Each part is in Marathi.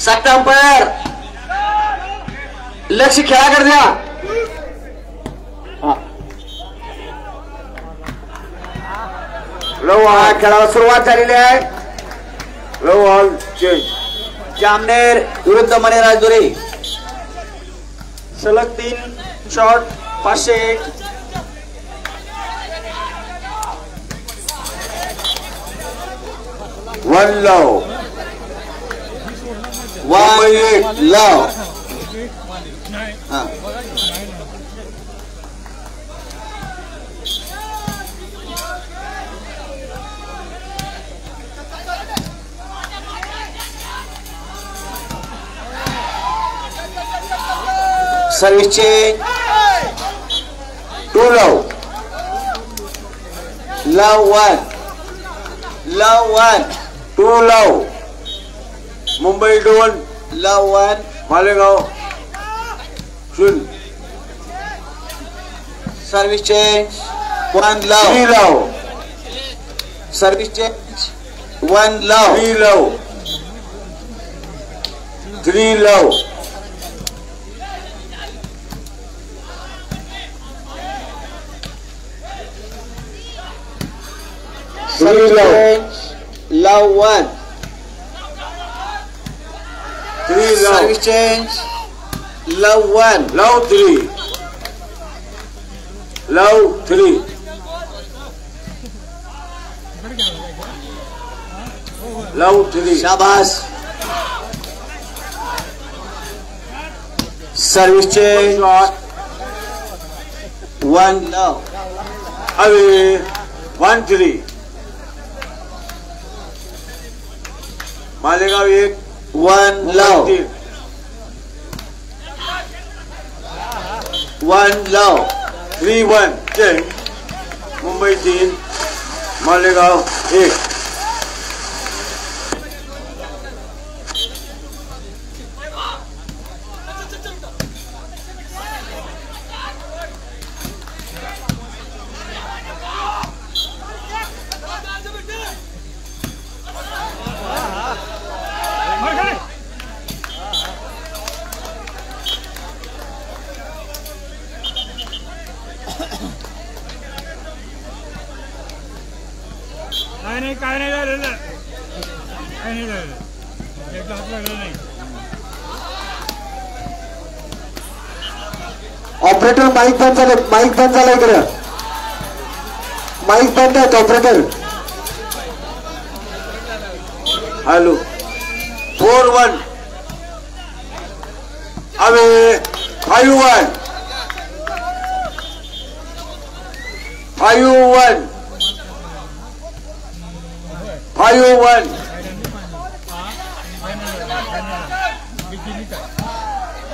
सख्त अंपायर लक्ष खेळा कर द्या. लो खेळाला सुरुवात झालेली आहे. Low all change. जामनेर विरुद्ध मने राजदुरी. सलग 3 शॉट 501. वन लव 1 लव. सर्विस चेंज 2 लव. लव 1 2 लव. मुंबई 2 लव 1 मालेगाव 0. सर्विस चेंज 1 लव 3 लव. सर्विस चेंज 1 लव 3 लव 3 लव. Service change, love 1. 3 love. Service change, love 1. Love 3. Love 3. Love 3. शाबाश. Service change, 1 love. Away 1 3. Malegaon 1 लव 1 लव 3-1 चेंज. मुंबई 3 मालेगाव 1. काय नाही झालेलं. काय नाही झालेलं. एकदा हात लागला नाही. ऑपरेटर माईक बंद झालं. माईक बंद झालं. इकडे माईक बंद आहे. Operator hello 4-1 away 5-1 5-1 5-1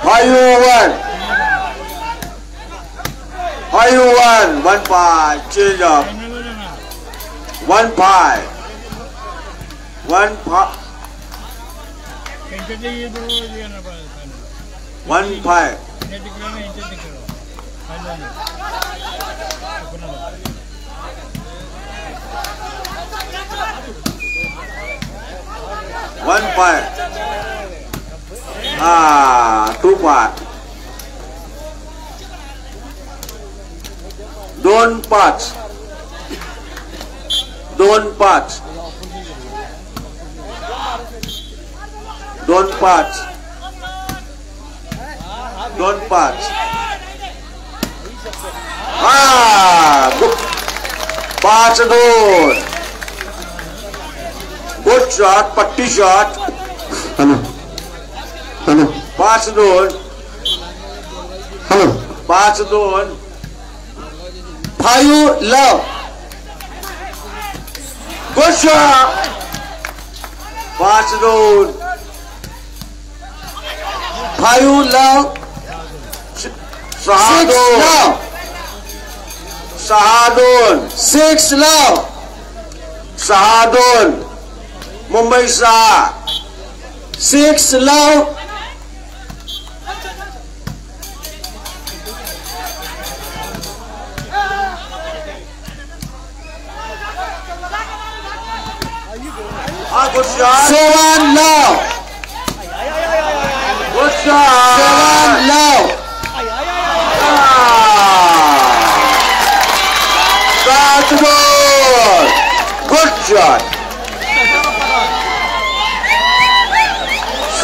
5-1 5-1 1-5 change up 1-5 1-5 1-5 1-5 2-5 2-5 2-5 2-5 2-5 5-2 good shot. पट्टी shot. Hello hello 5-2 hello 5-2 5 love good shot. 5-2 5 love 6-2 6 love 6-2 Mumbai 6 love. Good shot. 7 love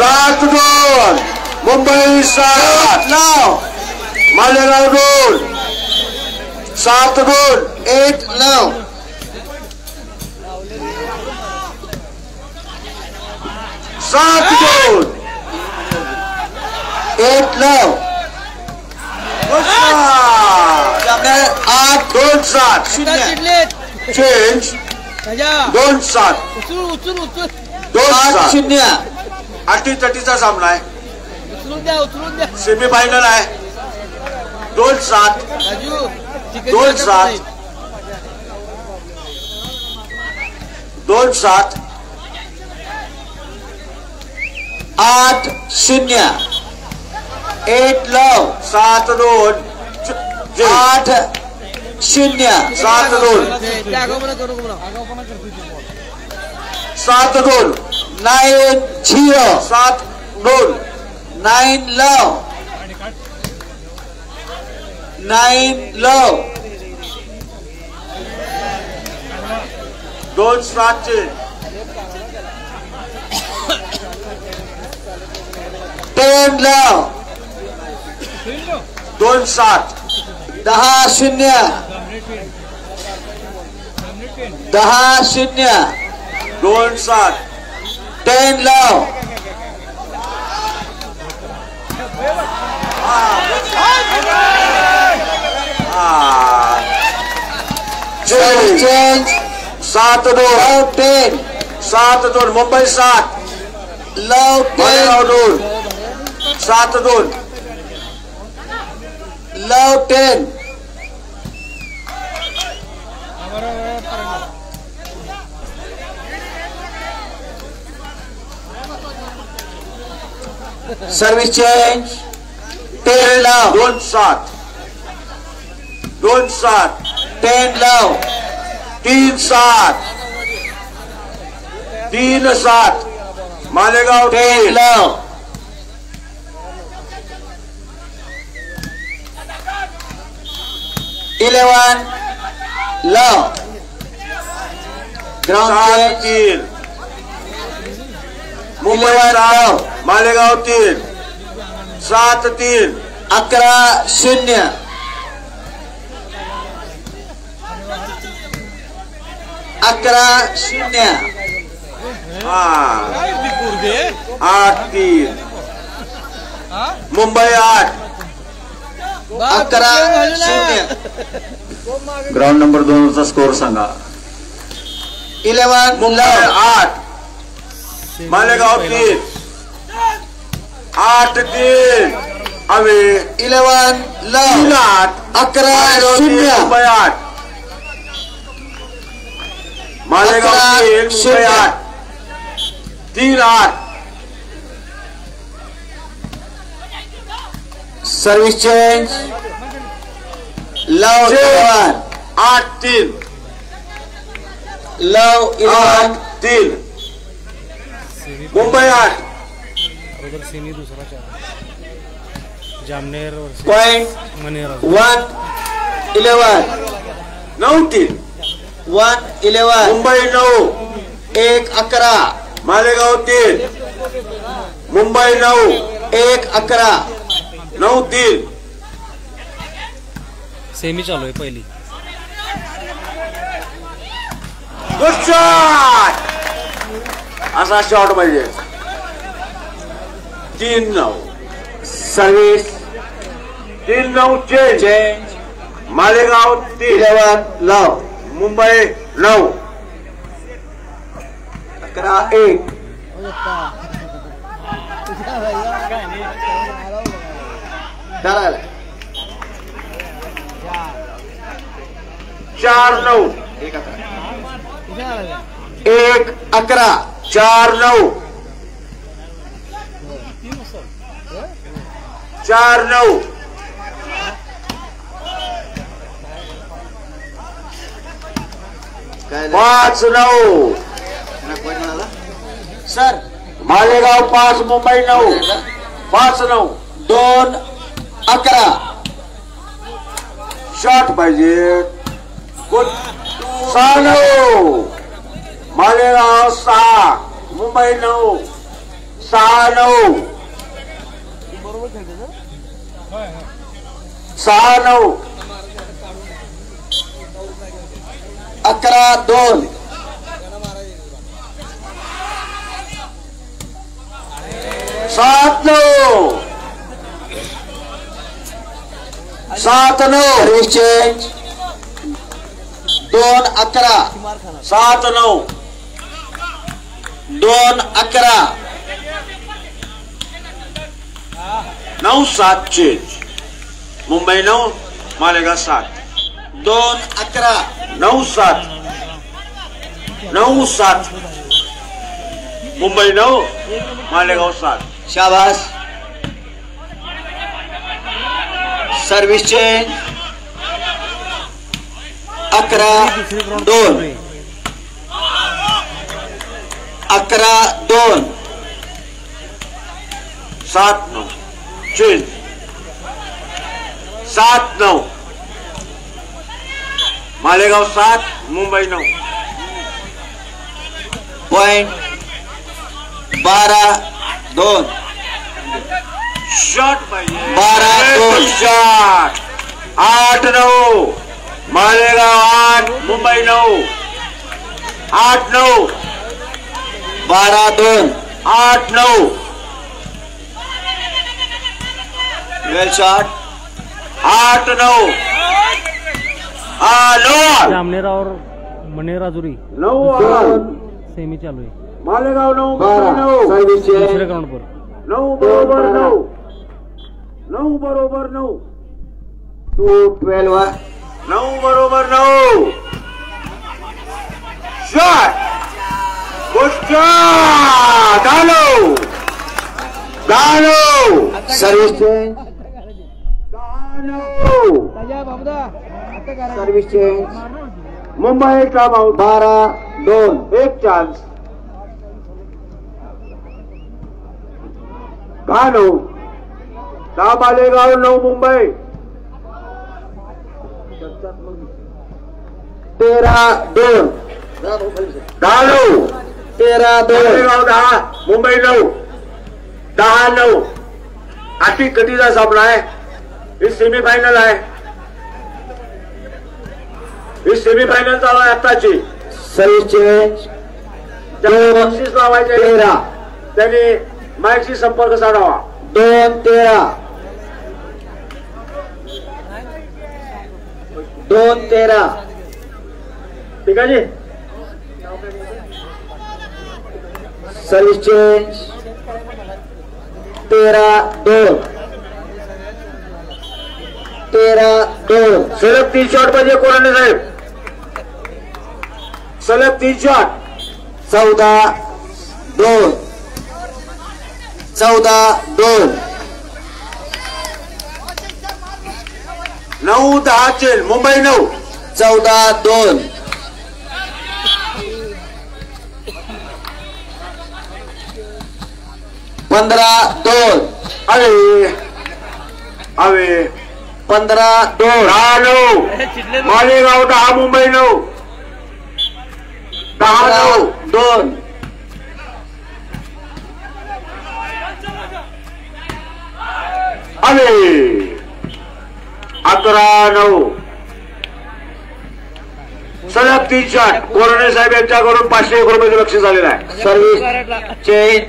7-2 Mumbai 7 9 Malegaon 2 7-2 8 9 7-2 8 9 Jamner 8 2-7 change 2-7 2-7 0 अटीतटीचा सामना आहे सेमीफायनल आहे 2-7 2-7 2-7 8 0 8 9 7-2 8 0 7-2 7-2 9 0 7-2 9 low 9 low 2-7 चे 10 low 2-7 10 0 10 0 2-7 10 low change 7-2 low 10 7-2 Mumbai 7 low Malegaon 10 2 7-2 low 10 service change 10 low 2-7 2-7 10 low 3-7 3-7 Malegaon 10 low Eleven low ground change 7-3 Mumbai 7 Malegaon 3 7-3 11 0 11 0 8-3 Mumbai 8 11 0 ground number 2 चा स्कोर सांगा 11 Mumbai low 8 Malegaon 3 8-3 away 11 low 11 0 Mumbai 8 Malegaon 3 Mumbai 8 3-8 service change low 11 8-3 low 11 8-3 Mumbai 8 अगोदर सेमी दुसरा 4 जामनेर point मनेरा 1 11 9-3 1 11 मुंबई 9 1 11 मालेगाव 3 मुंबई 9 1 11 9-3 सेमी चालू आहे पहिली गुड शॉट असा शॉट पाहिजे 3-9 service 3-9 change change Malegaon 3 11 low Mumbai 9 11 1 डाला 4-9 1 11 4-9 4-9 5-9 सर मालेगाव 5 मुंबई 9 5-9 2 11 शॉट पाहिजे 6-9 Malegaon 6 Mumbai 9 6-9 6-9 11-2 7-9 7-9 service change 2-11 7-9 2-11 9-7 change Mumbai 9 Malegaon 7 2-11 9-7 9-7 Mumbai 9 Malegaon 7 शाबास service change 11-2 11-2 7-9 change 7-9 Malegaon 7 Mumbai 9 point 12-2 shot पाहिजे 12-2 शॉट 8-9 मालेगाव 8 मुंबई 9 8-9 12-2 8-9 वेल शॉट 8-9 जामनेर और मनेराजुरी 9 सेमी चालू है मालेगाव 9 मुंबई 9 सर्विस दूसरे चेंज ग्राउंड पर 9 बरोबर 9 9 बरोबर 9 2-12 9 बरोबर 9 शॉट गोष्ट दानो service change 10 service change Mumbai काम आउट 12-2 एक चान्स 10 मालेगाव 9 मुंबई 13-2 10 13-2 मालेगाव 10 मुंबई 9 10-9 अति कटीचा सामना आहे ही सेमीफायनल आहे ही सेमीफायनल चालू आहे आत्ताची सर्विस चेंज ज्यांना बक्षीस लावायचे 13 त्यांनी माईकशी संपर्क साधावा 2-13 2-13 ठीक आहे जी सर्विस चेंज 13-2 13-2 सलग 3 शॉट पाहिजे कोणाने साहेब सलग 3 शॉट 14-2 14-2 9-10 चेल मुंबई 9 14-2 15-2 अरे अवे 15-2 10 मालेगाव 10 मुंबई 9 10 2 अरे 11-9 सलग 3 शॉट कोरोने साहेब यांच्याकडून 500 रुपयाचं बक्षीस झालेलं आहे सर्विस चेंज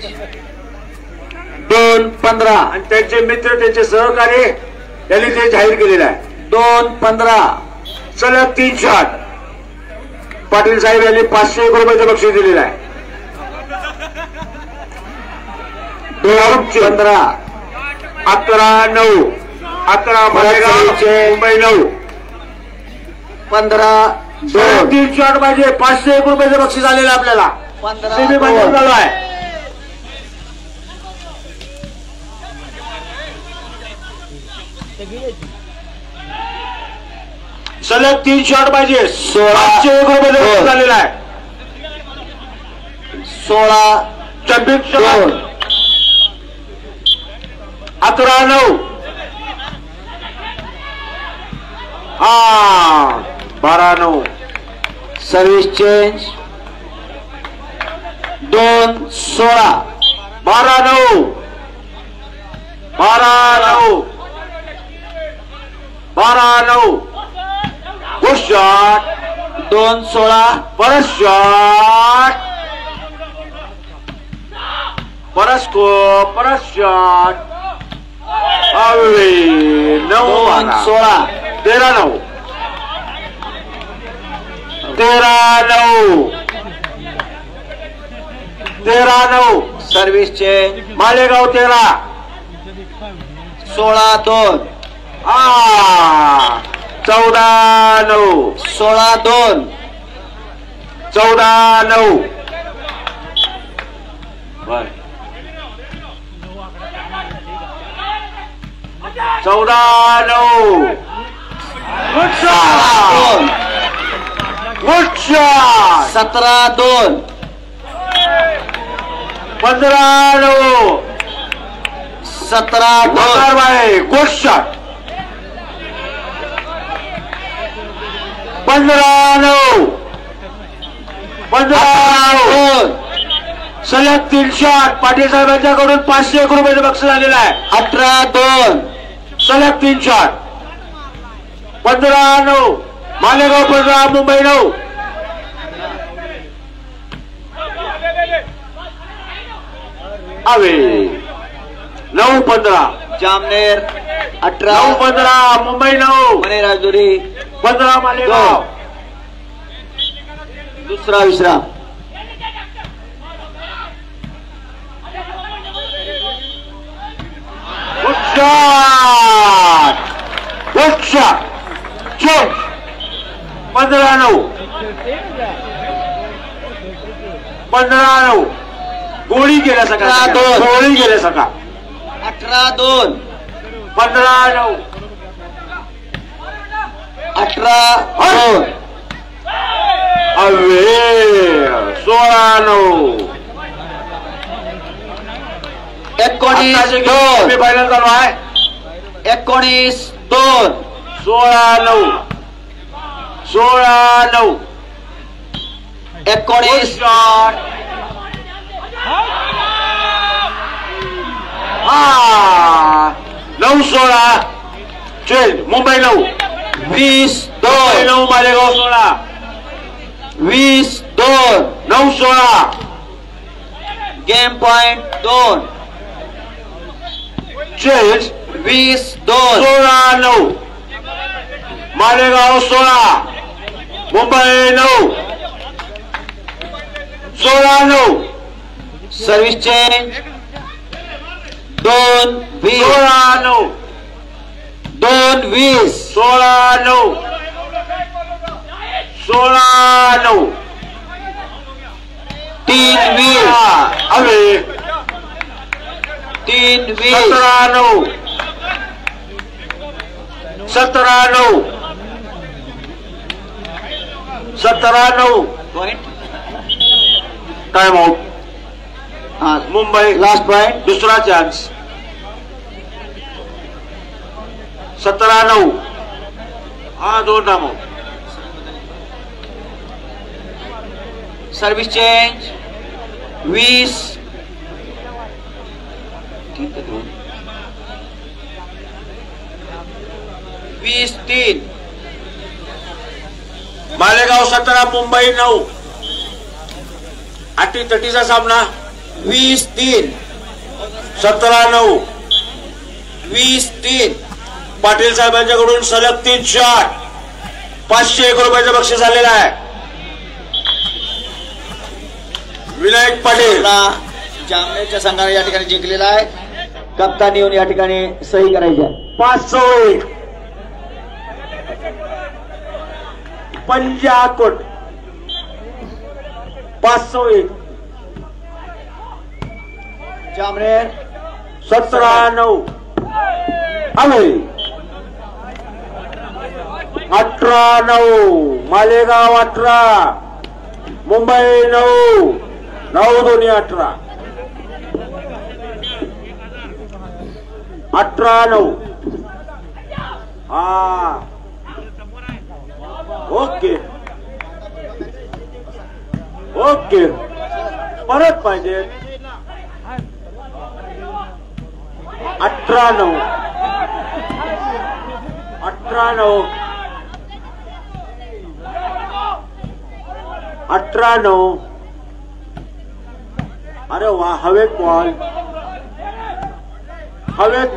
2-15 आणि त्यांचे मित्र त्यांचे सहकारी त्यांनी ते जाहीर केलेलं आहे 2-15 सलग 3 शॉट पाटील साहेब यांनी 500 रुपयाचं बक्षीस दिलेलं आहे 2-15 11-9 11 मालेगाव मुंबई 9 15-2 3 शॉट पाहिजे 500 रुपयाचं बक्षीस आलेलं आहे आपल्याला 15-2 सेमीफायनल झालो आहे सलग 3 शॉट पाहिजे 500 रुपयाचं बक्षीस झालेलं आहे 26 shot 11-9 12-9 service change 2-16 12-9 12-9 12-9 good shot 2-16 परत शॉट परत shot 2-16 13-9 13-9 13-9 service change Malegaon 13 16-2 14-9 16-2 14-9 14-9 good shot 17-2 15-9 17-2 good shot 15-9 15-9 सलग 3 शॉट पाटील साहेबांच्याकडून 501 रुपयाचं बक्षीस आलेलं आहे 18-2 सलग 3 शॉट 15-9 मालेगाव 15 मुंबई 9 आवे 9-15 जामनेर 18 9-15 मुंबई 9 मने राजुरी 15 मालेगाव दुसरा विश्राम गुड शॉट चेंज 15-9 15-9 गोळी गेल्या सकाळ 18-2 15-9 18-2 अवे 16-9 19-2 फायनल चालू आहे 19-2 16-9 19 shot 9-16 change Mumbai 9 20-2 Malegaon 16 20-2 9-16 game point 2 change 20-2 16-9 Malegaon 16 Mumbai 9 16-9 service change 2-20 16-9 2-20 16-9 16-9 3-20 away 3-20 17-9 point time out हाँ मुंबई लास्ट पॉइंट दुसरा चान्स 17-9 हा 2 time out service change 20 20-3 Malegaon 17 Mumbai 9 अटीतटीचा सामना 20-3 17-9 20-3 पाटील साहेबांच्याकडून सलग 3 शॉट 501 रुपयाचं बक्षीस आलेलं आहे विनायक पाटील जामनेरच्या संघाने या ठिकाणी जिंकलेला आहे कप्तान येऊन या ठिकाणी सही करायची आहे 501 पंजाकोट 501 जामनेर 17-9 अवे 18-9 मालेगाव 18 मुंबई 9 9-2 18 18-9 हा ओके ओके परत पाहिजे 18-9 18-9 18-9 अरे वा हवेत बॉल हवेत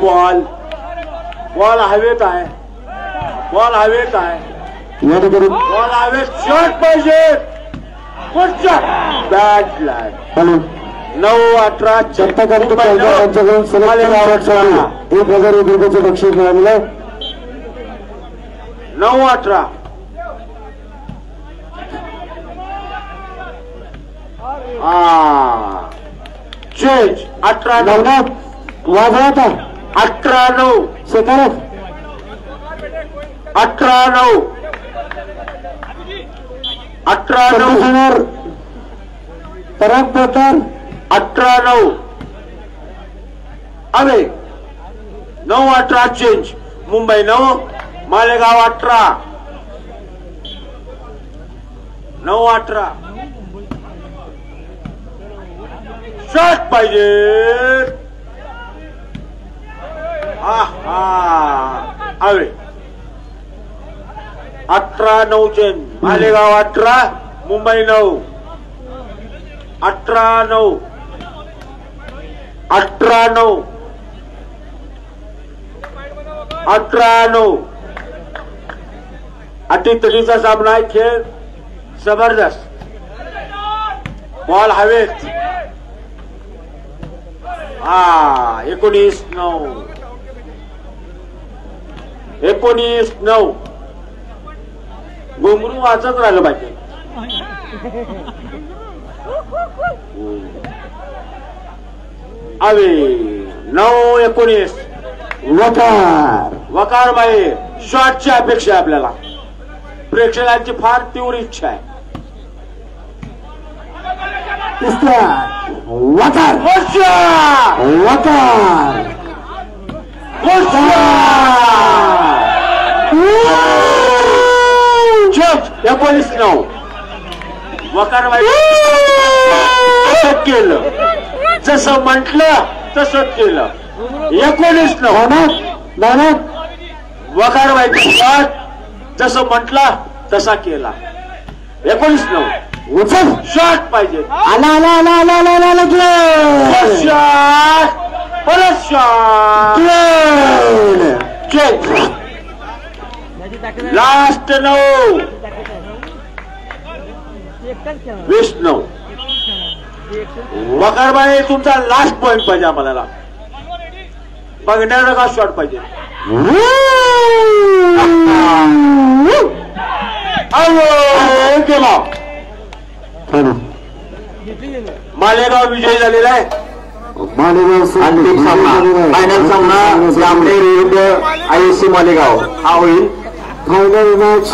आहे बॉल हवेत आहे बॉल हवेत शॉट पाहिजे बॅट लॅग 9-18 जनता करतो त्यांच्याकडून सलग 1,000 रुपयाचं बक्षीस मिळालेलं 9-18 चेंज 18-9 वाजवा आता 18-9 सेकंड 18-9 18-9 पराग प्रकार 18-9 away 9-18 change Mumbai 9 Malegaon 18 9-18 shot पाहिजे अवे 18-9 चेंज मालेगाव 18 मुंबई 9 18-9 18-9 18-9 अटीतटीचा सामना आहे खेळ जबरदस्त बॉल हवेत 19-9 घुंगरू वाचत राहिलं पाहिजे अवे 9-19 वकार बाई शॉटची अपेक्षा आहे आपल्याला प्रेक्षकांची फार तीव्र इच्छा आहे वकार 19-9 वकार बाई केलं जसं म्हटलं तसंच केलं 19-9 वकार बाई शॉट जसं म्हटलं तसा केला 19-9 शॉट पाहिजे परत शॉट लास्ट 9 20-9 वकारबाई तुमचा लास्ट पॉइंट पाहिजे आम्हाला बघण्याचा का शॉट पाहिजे केला मालेगाव विजयी झालेला आहे अंतिम सामना फायनल सामना जामनेर विरुद्ध ISC मालेगाव हा होईल फायनल मॅच